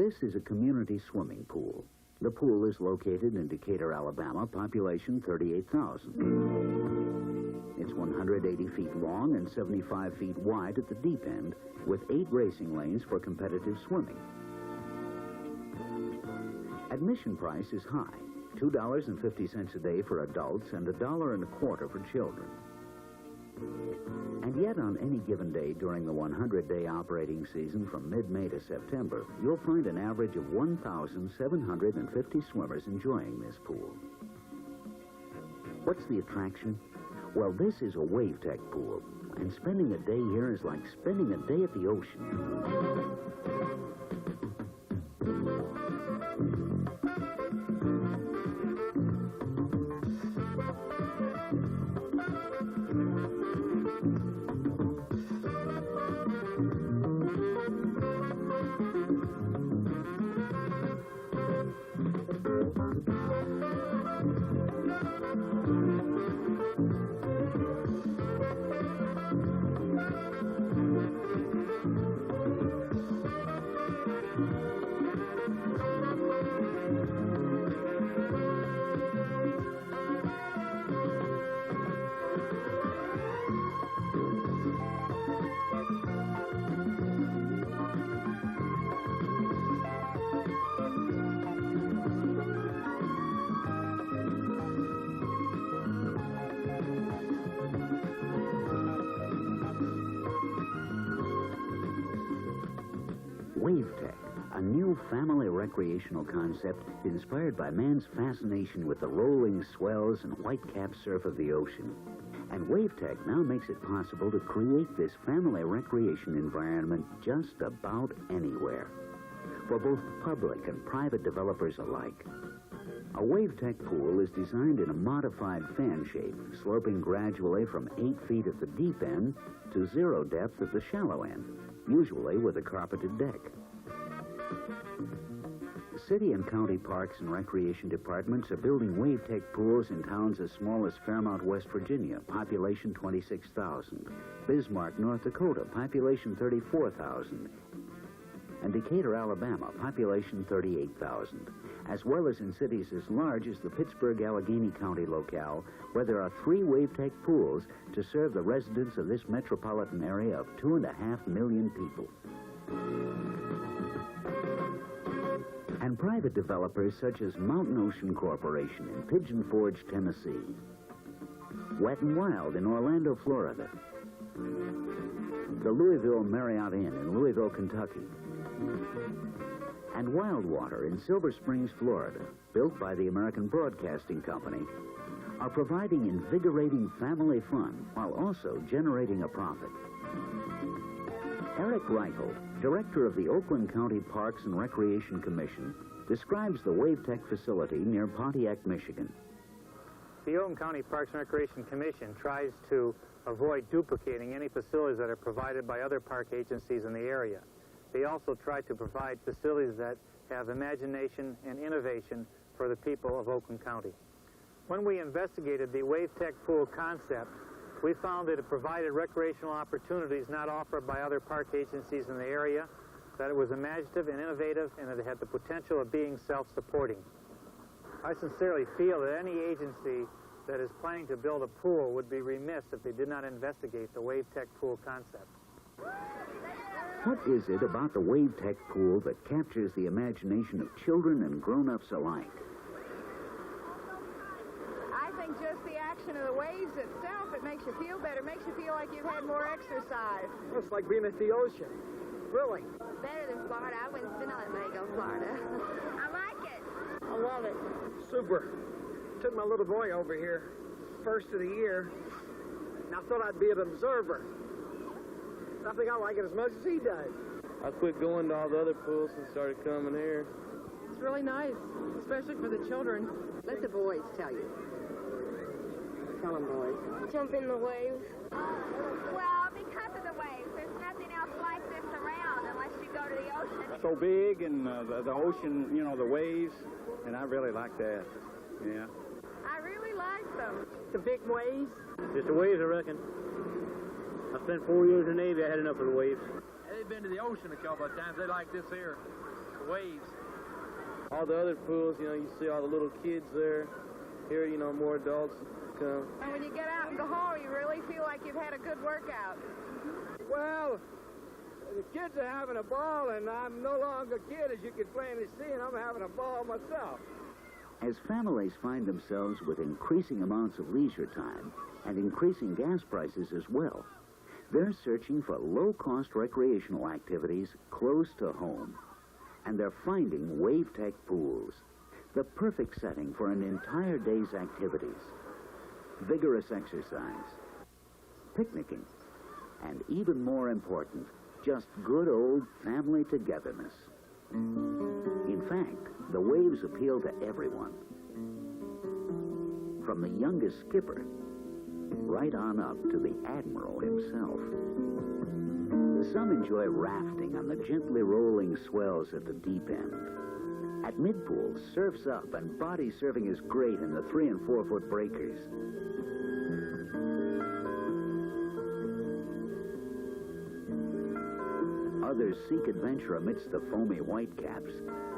This is a community swimming pool. The pool is located in Decatur, Alabama, population 38,000. It's 180 feet long and 75 feet wide at the deep end, with 8 racing lanes for competitive swimming. Admission price is high, $2.50 a day for adults and $1.25 for children. And yet, on any given day during the 100-day operating season from mid-May to September, you'll find an average of 1,750 swimmers enjoying this pool. What's the attraction? Well, this is a WaveTek pool, and spending a day here is like spending a day at the ocean. WaveTek, a new family recreational concept inspired by man's fascination with the rolling swells and white-capped surf of the ocean. And WaveTek now makes it possible to create this family recreation environment just about anywhere, for both public and private developers alike. A WaveTek pool is designed in a modified fan shape, sloping gradually from 8 feet at the deep end to 0 depth at the shallow end, usually with a carpeted deck. City and county parks and recreation departments are building WaveTek pools in towns as small as Fairmount, West Virginia, population 26,000, Bismarck, North Dakota, population 34,000, and Decatur, Alabama, population 38,000, as well as in cities as large as the Pittsburgh-Allegheny County locale, where there are 3 WaveTek pools to serve the residents of this metropolitan area of 2.5 million people. And private developers such as Mountain Ocean Corporation in Pigeon Forge, Tennessee, Wet n Wild in Orlando, Florida, the Louisville Marriott Inn in Louisville, Kentucky, and Wildwater in Silver Springs, Florida, built by the American Broadcasting Company, are providing invigorating family fun while also generating a profit. Eric Reichel, director of the Oakland County Parks and Recreation Commission, describes the WaveTek facility near Pontiac, Michigan. The Oakland County Parks and Recreation Commission tries to avoid duplicating any facilities that are provided by other park agencies in the area. They also try to provide facilities that have imagination and innovation for the people of Oakland County. When we investigated the WaveTek pool concept, we found that it provided recreational opportunities not offered by other park agencies in the area, that it was imaginative and innovative, and that it had the potential of being self-supporting. I sincerely feel that any agency that is planning to build a pool would be remiss if they did not investigate the WaveTek pool concept. What is it about the WaveTek pool that captures the imagination of children and grown-ups alike? I think just the action of the waves itself, it makes you feel better, makes you feel like you've had more exercise. It's like being at the ocean. Really. Better than Florida. I wouldn't spend all that money to go to Florida. I like it. I love it. Super. Took my little boy over here, first of the year, and I thought I'd be an observer. I think I like it as much as he does. I quit going to all the other pools and started coming here. It's really nice, especially for the children. Let the boys tell you. Tell them, boys. Jump in the waves. Well, because of the waves. There's nothing else like this around unless you go to the ocean. It's so big, and the ocean, you know, the waves, and I really like that. Yeah. I really like them. The big waves. Just the waves, I reckon. I spent 4 years in the Navy. I had enough of the waves. They've been to the ocean a couple of times. They like this here. waves. All the other pools, you know, you see all the little kids there. Here, you know, more adults come. And when you get out in the hall, you really feel like you've had a good workout. Well, the kids are having a ball, and I'm no longer a kid, as you can plainly see, and I'm having a ball myself. As families find themselves with increasing amounts of leisure time and increasing gas prices as well, they're searching for low-cost recreational activities close to home. And they're finding WaveTek pools, the perfect setting for an entire day's activities. Vigorous exercise, picnicking, and even more important, just good old family togetherness. In fact, the waves appeal to everyone. From the youngest skipper, right on up to the admiral himself. Some enjoy rafting on the gently rolling swells at the deep end. At mid-pool, surf's up and body surfing is great in the 3- and 4-foot breakers. Others seek adventure amidst the foamy whitecaps,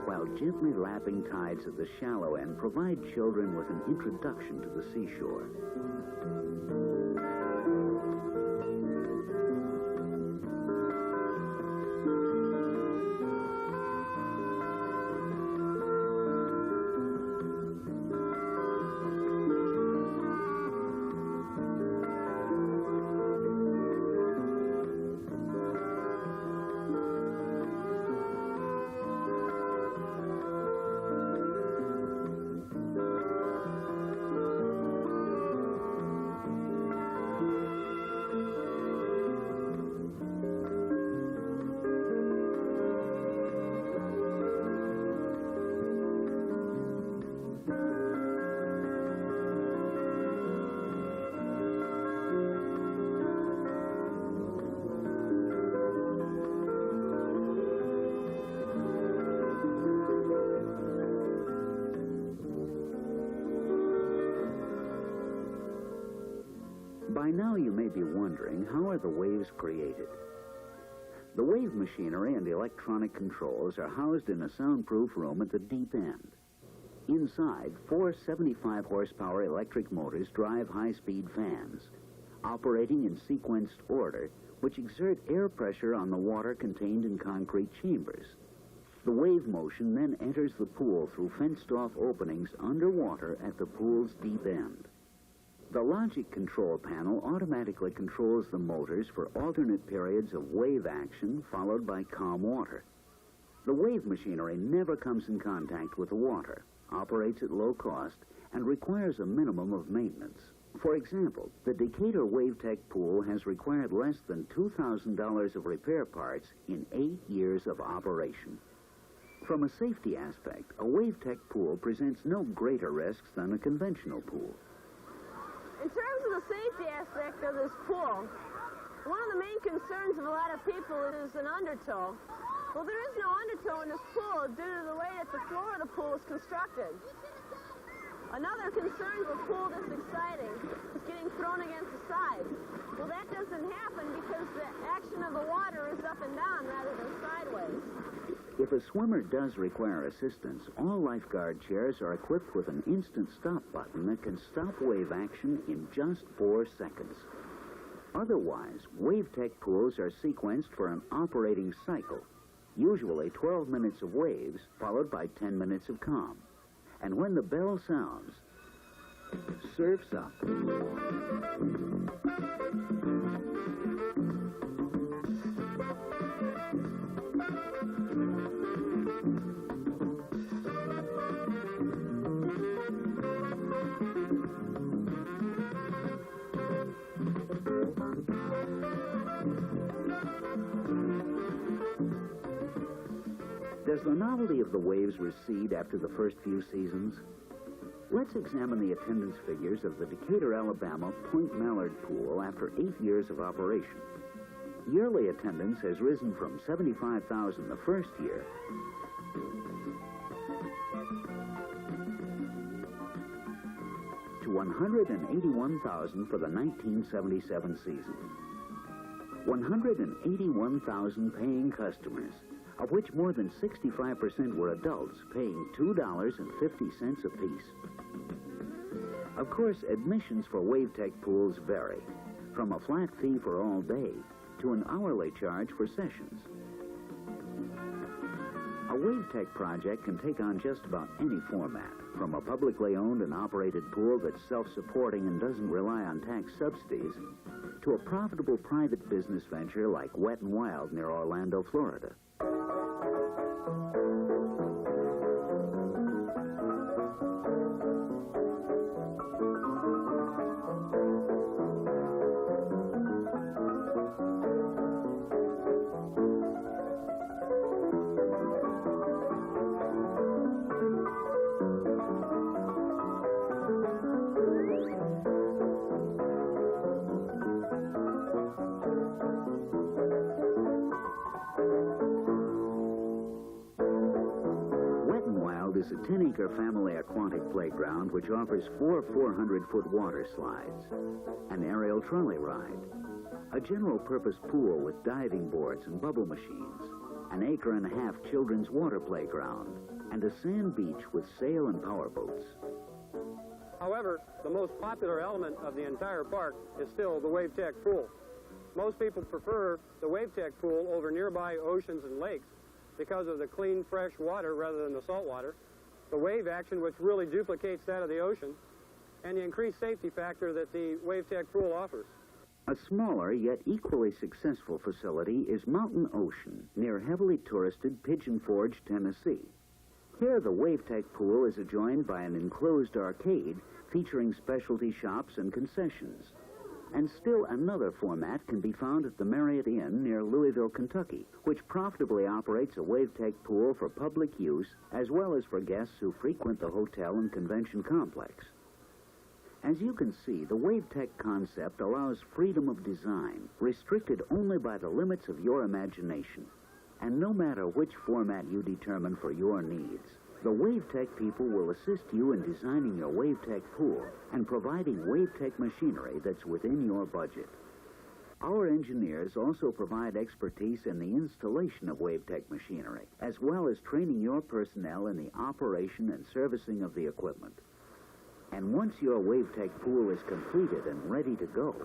while gently lapping tides at the shallow end provide children with an introduction to the seashore. By now you may be wondering, how are the waves created? The wave machinery and electronic controls are housed in a soundproof room at the deep end. Inside, 4 75-horsepower electric motors drive high-speed fans, operating in sequenced order, which exert air pressure on the water contained in concrete chambers. The wave motion then enters the pool through fenced-off openings underwater at the pool's deep end. The logic control panel automatically controls the motors for alternate periods of wave action followed by calm water. The wave machinery never comes in contact with the water, operates at low cost, and requires a minimum of maintenance. For example, the Decatur WaveTek pool has required less than $2,000 of repair parts in 8 years of operation. From a safety aspect, a WaveTek pool presents no greater risks than a conventional pool. In terms of the safety aspect of this pool, one of the main concerns of a lot of people is an undertow. Well, there is no undertow in this pool due to the way that the floor of the pool is constructed. Another concern of a pool this exciting is getting thrown against the side. Well, that doesn't happen because the action of the water is up and down rather than sideways. If a swimmer does require assistance, all lifeguard chairs are equipped with an instant stop button that can stop wave action in just 4 seconds. Otherwise, WaveTek pools are sequenced for an operating cycle, usually 12 minutes of waves followed by 10 minutes of calm. And when the bell sounds, surf's up. Does the novelty of the waves recede after the first few seasons? Let's examine the attendance figures of the Decatur, Alabama Point Mallard Pool after 8 years of operation. Yearly attendance has risen from 75,000 the first year to 181,000 for the 1977 season. 181,000 paying customers, of which more than 65% were adults, paying $2.50 apiece. Of course, admissions for WaveTek pools vary, from a flat fee for all day to an hourly charge for sessions. A WaveTek project can take on just about any format, from a publicly owned and operated pool that's self-supporting and doesn't rely on tax subsidies, to a profitable private business venture like Wet n Wild near Orlando, Florida. Is a 10-acre family aquatic playground which offers 4 400-foot water slides, an aerial trolley ride, a general-purpose pool with diving boards and bubble machines, an acre-and-a-half children's water playground, and a sand beach with sail and power boats. However, the most popular element of the entire park is still the WaveTek pool. Most people prefer the WaveTek pool over nearby oceans and lakes because of the clean, fresh water rather than the salt water, the wave action which really duplicates that of the ocean, and the increased safety factor that the WaveTek pool offers. A smaller yet equally successful facility is Mountain Ocean near heavily touristed Pigeon Forge, Tennessee. Here the WaveTek pool is adjoined by an enclosed arcade featuring specialty shops and concessions. And still another format can be found at the Marriott Inn near Louisville, Kentucky, which profitably operates a WaveTek pool for public use as well as for guests who frequent the hotel and convention complex. As you can see, the WaveTek concept allows freedom of design, restricted only by the limits of your imagination. And no matter which format you determine for your needs, the WaveTek people will assist you in designing your WaveTek pool and providing WaveTek machinery that's within your budget. Our engineers also provide expertise in the installation of WaveTek machinery, as well as training your personnel in the operation and servicing of the equipment. And once your WaveTek pool is completed and ready to go,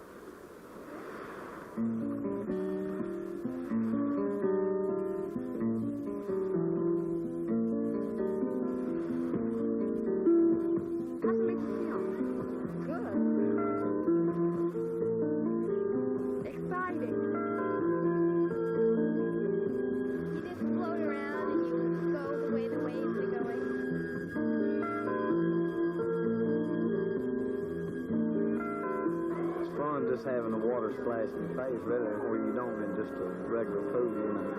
just having the water splash in your face rather than where you don't in just a regular pool, you know.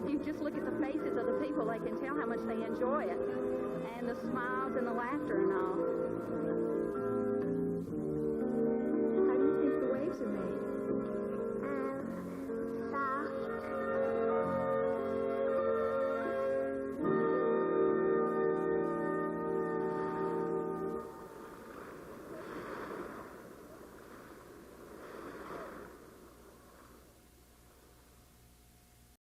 If you just look at the faces of the people, they can tell how much they enjoy it, and the smiles and the laughter and all.